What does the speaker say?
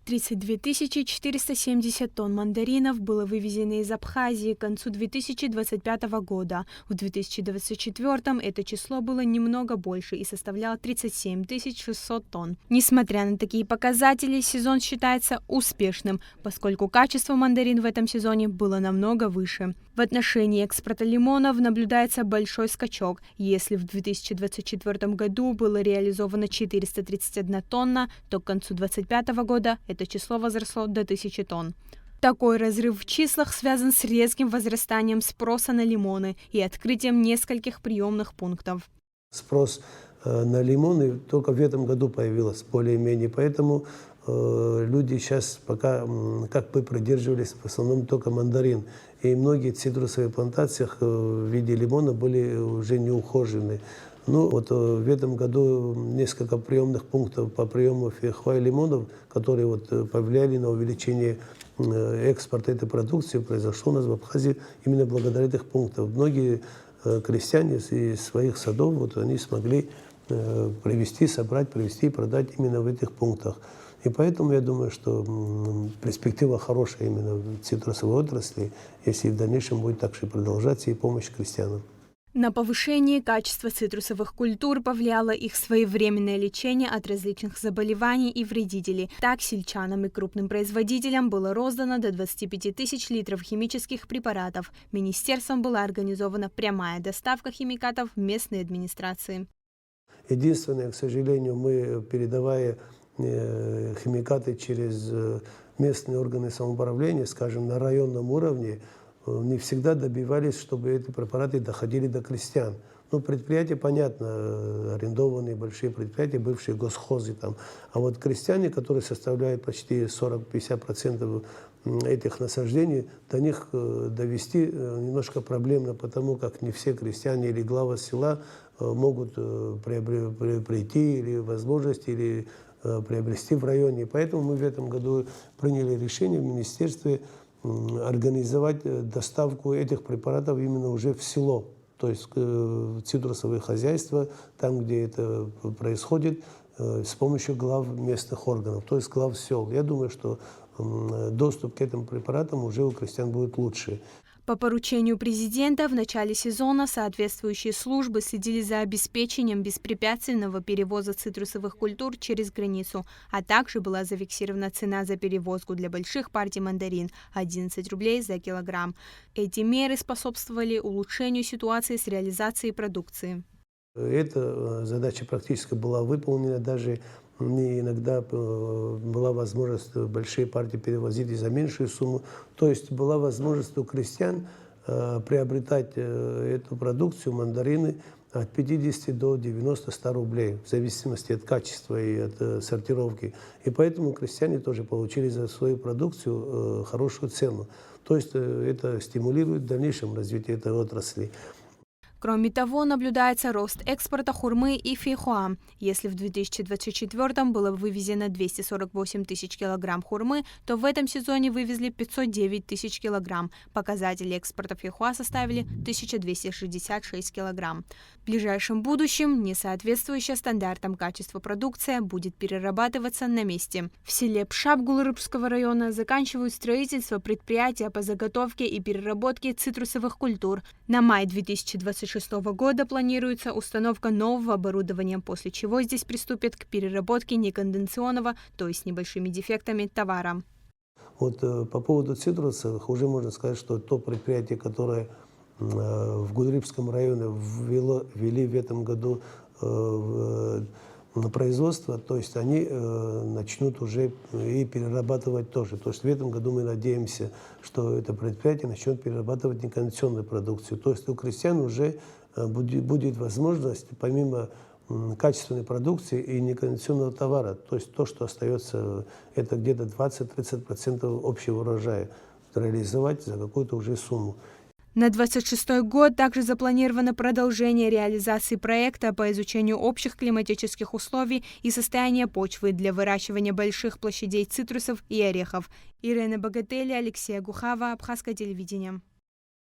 32 470 тонн мандаринов было вывезено из Абхазии к концу 2025 года. В 2024 это число было немного больше и составляло 37 600 тонн. Несмотря на такие показатели, сезон считается успешным, поскольку качество мандарин в этом сезоне было намного выше. В отношении экспорта лимонов наблюдается большой скачок. Если в 2024 году было реализовано 431 тонна, то к концу 2025 года это число возросло до 1000 тонн. Такой разрыв в числах связан с резким возрастанием спроса на лимоны и открытием нескольких приемных пунктов. Спрос на лимоны только в этом году появился более-менее, поэтому люди сейчас пока как бы придерживались в основном только мандарин. И многие цитрусовые плантации в виде лимона были уже неухожены. Ну вот в этом году несколько приемных пунктов по приему фейхоа и лимонов, которые вот повлияли на увеличение экспорта этой продукции, произошло у нас в Абхазии именно благодаря этих пунктам. Многие крестьяне из своих садов вот, они смогли привезти, собрать, привезти и продать именно в этих пунктах. И поэтому я думаю, что перспектива хорошая именно в цитрусовой отрасли, если в дальнейшем будет так же продолжаться и помощь крестьянам. На повышение качества цитрусовых культур повлияло их своевременное лечение от различных заболеваний и вредителей. Так, сельчанам и крупным производителям было роздано до 25 тысяч литров химических препаратов. Министерством была организована прямая доставка химикатов в местные администрации. Единственное, к сожалению, мы, передавая химикаты через местные органы самоуправления, скажем, на районном уровне, не всегда добивались, чтобы эти препараты доходили до крестьян. Ну, предприятия, понятно, арендованные большие предприятия, бывшие госхозы там. А вот крестьяне, которые составляют почти 40-50% этих насаждений, до них довести немножко проблемно, потому как не все крестьяне или глава села могут прийти или возможность, или приобрести в районе. Поэтому мы в этом году приняли решение в министерстве организовать доставку этих препаратов именно уже в село, то есть цитрусовые хозяйства, там, где это происходит, с помощью глав местных органов, то есть глав сел. Я думаю, что доступ к этим препаратам уже у крестьян будет лучше. По поручению президента в начале сезона соответствующие службы следили за обеспечением беспрепятственного перевоза цитрусовых культур через границу, а также была зафиксирована цена за перевозку для больших партий мандарин – 11 рублей за килограмм. Эти меры способствовали улучшению ситуации с реализацией продукции. Эта задача практически была выполнена, даже иногда была возможность большие партии перевозить и за меньшую сумму. То есть была возможность у крестьян приобретать эту продукцию, мандарины, от 50 до 90-100 рублей, в зависимости от качества и от сортировки. И поэтому крестьяне тоже получили за свою продукцию хорошую цену. То есть это стимулирует в дальнейшем развитие этой отрасли. Кроме того, наблюдается рост экспорта хурмы и фейхоа. Если в 2024 было вывезено 248 тысяч килограмм хурмы, то в этом сезоне вывезли 509 тысяч килограмм. Показатели экспорта фейхоа составили 1266 килограмм. В ближайшем будущем несоответствующая стандартам качества продукция будет перерабатываться на месте. В селе Пшап Гулрыбского района заканчивают строительство предприятия по заготовке и переработке цитрусовых культур. На май 2026 года планируется установка нового оборудования, после чего здесь приступят к переработке неконденционного, то есть с небольшими дефектами, товара. Вот по поводу цитрусовых уже можно сказать, что то предприятие, которое в Гулрыбском районе ввели в этом году на производство, то есть они начнут уже и перерабатывать тоже. То есть в этом году мы надеемся, что это предприятие начнет перерабатывать некондиционную продукцию. То есть у крестьян уже будет возможность, помимо качественной продукции и некондиционного товара, то есть то, что остается, это где-то 20-30% общего урожая, реализовать за какую-то уже сумму. На 2026 год также запланировано продолжение реализации проекта по изучению общих климатических условий и состояния почвы для выращивания больших площадей цитрусов и орехов. Ирина Богатели, Алексей Гухава, Абхазское телевидение.